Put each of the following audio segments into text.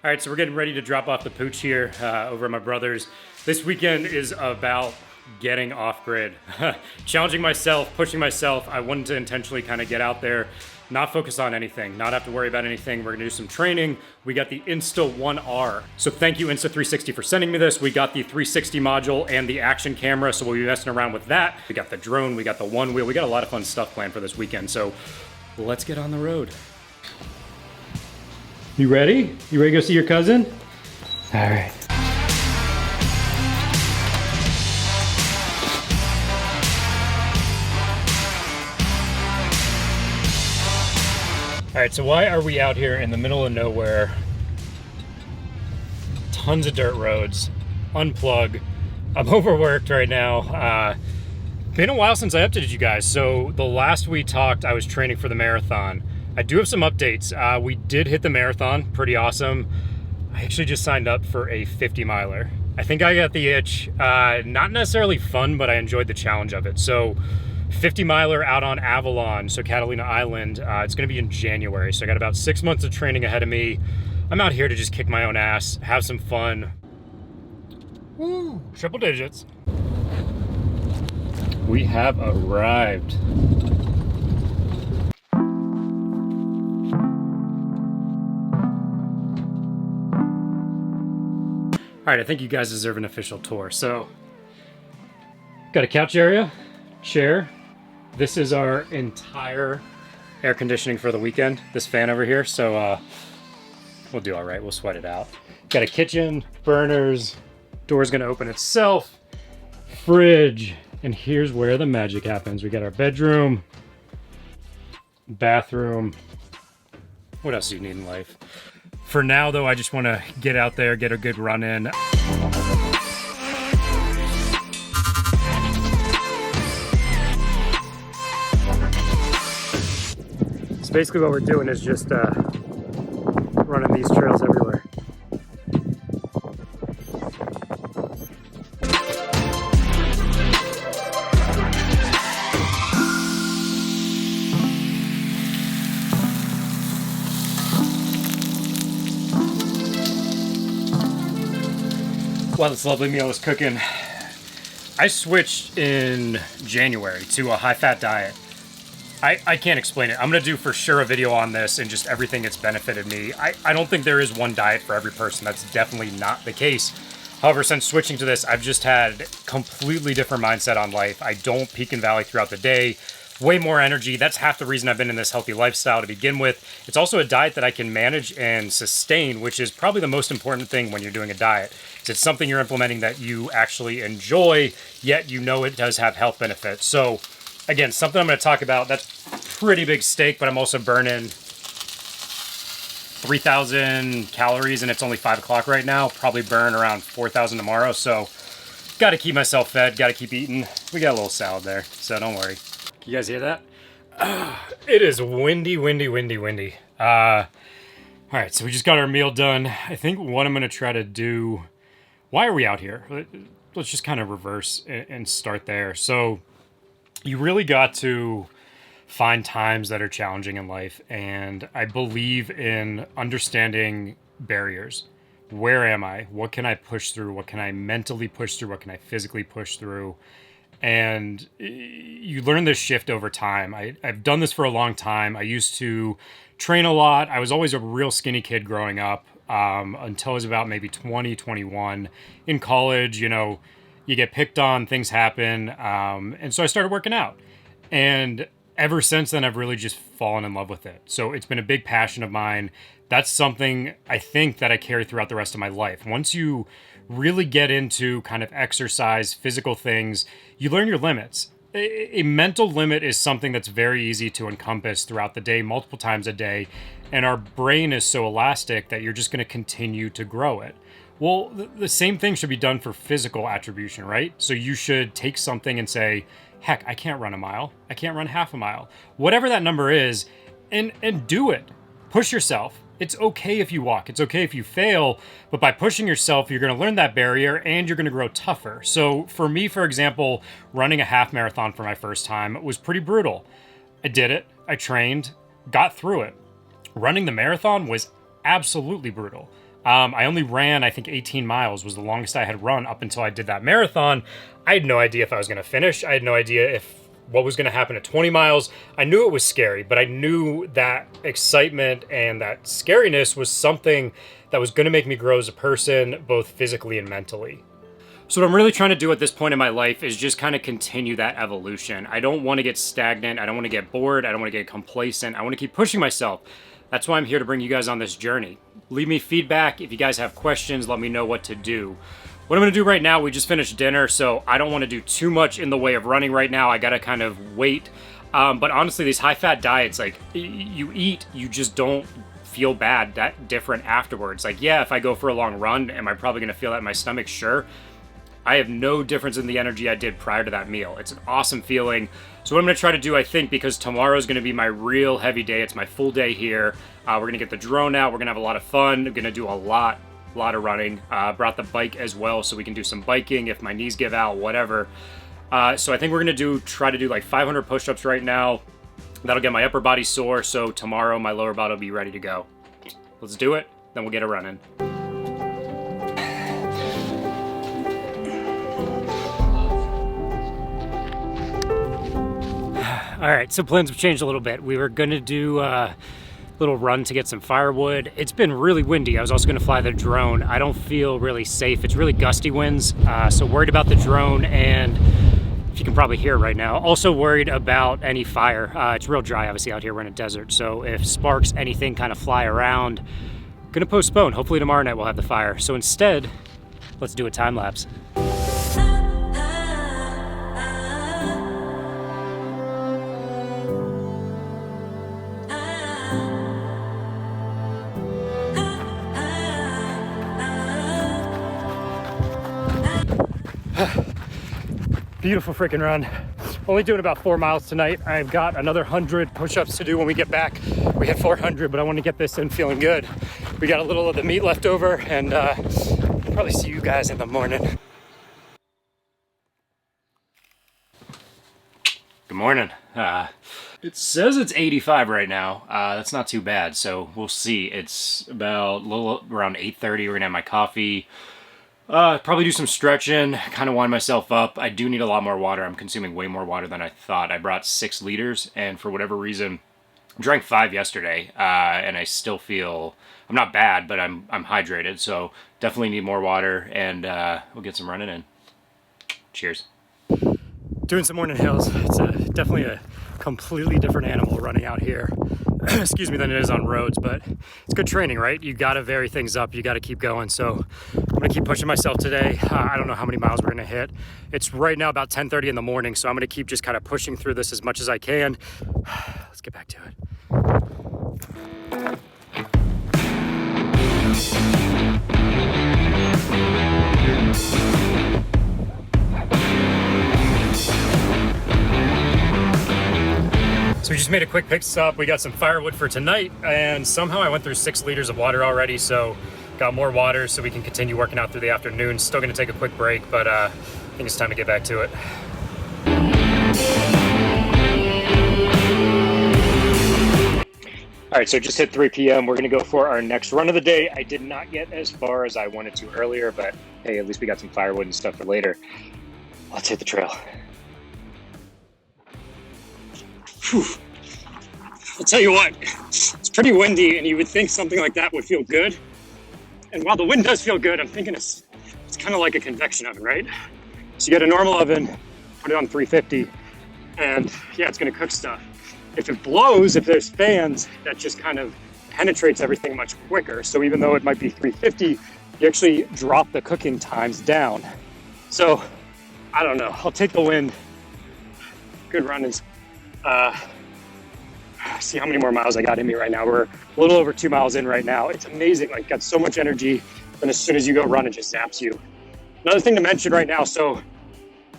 All right, so we're getting ready to drop off the pooch here over at my brother's. This weekend is about getting off grid, challenging myself, pushing myself. I wanted to intentionally kind of get out there, not focus on anything, not have to worry about anything. We're gonna do some training. We got the Insta1R. So thank you Insta360 for sending me this. We got the 360 module and the action camera, so we'll be messing around with that. We got the drone, we got the one wheel. We got a lot of fun stuff planned for this weekend, so let's get on the road. You ready? You ready to go see your cousin? All right. All right, so why are we out here in the middle of nowhere? Tons of dirt roads, unplug. I'm overworked right now. Been a while since I updated you guys. So the last we talked, I was training for the marathon. I do have some updates. We did hit the marathon, pretty awesome. I actually just signed up for a 50 miler. I think I got the itch. Not necessarily fun, but I enjoyed the challenge of it. So 50 miler out on Avalon, so Catalina Island. It's gonna be in January. So I got about 6 months of training ahead of me. I'm out here to just kick my own ass, have some fun. Woo, triple digits. We have arrived. All right, I think you guys deserve an official tour. So, got a couch area, chair. This is our entire air conditioning for the weekend, this fan over here. So, we'll do all right, we'll sweat it out. Got a kitchen, burners, door's gonna open itself, fridge, and here's where the magic happens. We got our bedroom, bathroom. What else do you need in life? For now, though, I just want to get out there, get a good run in. So basically what we're doing is just running these trails everywhere. While this lovely meal is cooking, I switched in January to a high-fat diet. I can't explain it. I'm gonna do for sure a video on this and just everything it's benefited me. I don't think there is one diet for every person. That's definitely not the case. However, since switching to this, I've just had completely different mindset on life. I don't peak and valley throughout the day. Way more energy. That's half the reason I've been in this healthy lifestyle to begin with. It's also a diet that I can manage and sustain, which is probably the most important thing when you're doing a diet. It's something you're implementing that you actually enjoy, yet you know it does have health benefits. So again, something I'm going to talk about, that's pretty big steak, but I'm also burning 3,000 calories and it's only 5 o'clock right now. Probably burn around 4,000 tomorrow. So got to keep myself fed, got to keep eating. We got a little salad there, so don't worry. You guys hear that? It is windy, windy, windy, windy. All right, so we just got our meal done. I think what I'm going to try to do... Why are we out here? Let's just kind of reverse and start there. So you really got to find times that are challenging in life. And I believe in understanding barriers. Where am I? What can I push through? What can I mentally push through? What can I physically push through? And you learn this shift over time. I've done this for a long time. I used to train a lot. I was always a real skinny kid growing up. Until I was about maybe 20, 21. In college, you know, you get picked on, things happen. And so I started working out. And ever since then, I've really just fallen in love with it. So it's been a big passion of mine. That's something I think that I carry throughout the rest of my life. Once you really get into kind of exercise, physical things, you learn your limits. A mental limit is something that's very easy to encompass throughout the day, multiple times a day. And our brain is so elastic that you're just going to continue to grow it. Well, the same thing should be done for physical attribution, right? So you should take something and say, heck, I can't run a mile. I can't run half a mile. Whatever that number is, and do it. Push yourself. It's okay if you walk. It's okay if you fail. But by pushing yourself, you're going to learn that barrier and you're going to grow tougher. So for me, for example, running a half marathon for my first time was pretty brutal. I did it. I trained, got through it. Running the marathon was absolutely brutal. I only ran, I think 18 miles was the longest I had run up until I did that marathon. I had no idea if I was going to finish. I had no idea if what was going to happen at 20 miles. I knew it was scary, but I knew that excitement and that scariness was something that was going to make me grow as a person, both physically and mentally. So what I'm really trying to do at this point in my life is just kind of continue that evolution. I don't want to get stagnant. I don't want to get bored. I don't want to get complacent. I want to keep pushing myself. That's why I'm here to bring you guys on this journey. Leave me feedback. If you guys have questions, let me know what to do. What I'm going to do right now, we just finished dinner, so I don't want to do too much in the way of running right now. I got to kind of wait. But honestly, these high-fat diets, like, you eat, you just don't feel bad that different afterwards. Like, yeah, if I go for a long run, am I probably going to feel that in my stomach? Sure. I have no difference in the energy I did prior to that meal. It's an awesome feeling. So what I'm going to try to do, I think, because tomorrow is going to be my real heavy day. It's my full day here. We're going to get the drone out. We're going to have a lot of fun. We're going to do a lot of running. Brought the bike as well, so we can do some biking if my knees give out, whatever. So I think we're going to try to do like 500 push-ups right now. That'll get my upper body sore, so tomorrow my lower body will be ready to go. Let's do it, then we'll get it running. All right, so plans have changed a little bit. We were gonna do a little run to get some firewood. It's been really windy. I was also gonna fly the drone. I don't feel really safe. It's really gusty winds, so worried about the drone, and if you can probably hear right now, also worried about any fire. It's real dry, obviously, out here. We're in a desert, so if sparks, anything kind of fly around, gonna postpone. Hopefully tomorrow night we'll have the fire. So instead, let's do a time lapse. Beautiful freaking run. Only doing about 4 miles tonight. I've got another 100 push-ups to do when we get back. We hit 400, but I want to get this in feeling good. We got a little of the meat left over, and probably see you guys in the morning. Good morning. It says it's 85 right now. That's not too bad, so we'll see. It's about a little around 8:30. We're gonna have my coffee. Probably do some stretching, kind of wind myself up. I do need a lot more water. I'm consuming way more water than I thought. I brought 6 liters, and for whatever reason, drank 5 yesterday, and I still feel, I'm not bad, but I'm hydrated, so definitely need more water, and we'll get some running in. Cheers. Doing some morning hills. It's definitely a completely different animal running out here. Excuse me, than it is on roads, but it's good training, right? You gotta vary things up, you gotta keep going. So I'm gonna keep pushing myself today. I don't know how many miles we're gonna hit. It's right now about 10:30 in the morning, so I'm gonna keep just kind of pushing through this as much as I can. Let's get back to it. So we just made a quick pit stop. We got some firewood for tonight, and somehow I went through 6 liters of water already, so got more water so we can continue working out through the afternoon. Still gonna take a quick break, but I think it's time to get back to it. All right, so just hit 3 p.m. We're gonna go for our next run of the day. I did not get as far as I wanted to earlier, but hey, at least we got some firewood and stuff for later. Let's hit the trail. Whew. I'll tell you what, it's pretty windy, and you would think something like that would feel good. And while the wind does feel good, I'm thinking it's kind of like a convection oven, right? So you get a normal oven, put it on 350, and yeah, it's gonna cook stuff. If it blows, if there's fans, that just kind of penetrates everything much quicker. So even though it might be 350, you actually drop the cooking times down. So I don't know, I'll take the wind. Good run is, see how many more miles I got in me right now. We're a little over 2 miles in right now. It's amazing, like got so much energy, and as soon as you go run, it just zaps you. Another thing to mention right now, so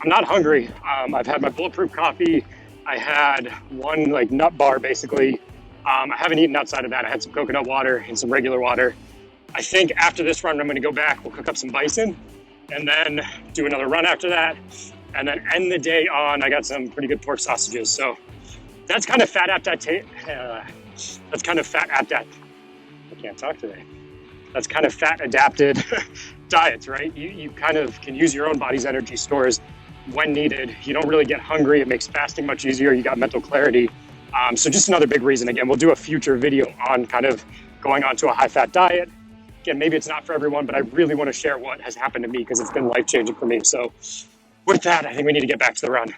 I'm not hungry. I've had my bulletproof coffee. I had one like nut bar basically. I haven't eaten outside of that. I had some coconut water and some regular water. I think after this run, I'm gonna go back, we'll cook up some bison, and then do another run after that, and then end the day on, I got some pretty good pork sausages. So that's kind of fat I can't talk today. That's kind of fat adapted diets, right? You kind of can use your own body's energy stores when needed. You don't really get hungry. It makes fasting much easier. You got mental clarity. So just another big reason. Again, we'll do a future video on kind of going onto a high fat diet. Again, maybe it's not for everyone, but I really want to share what has happened to me because it's been life changing for me. So with that, I think we need to get back to the run.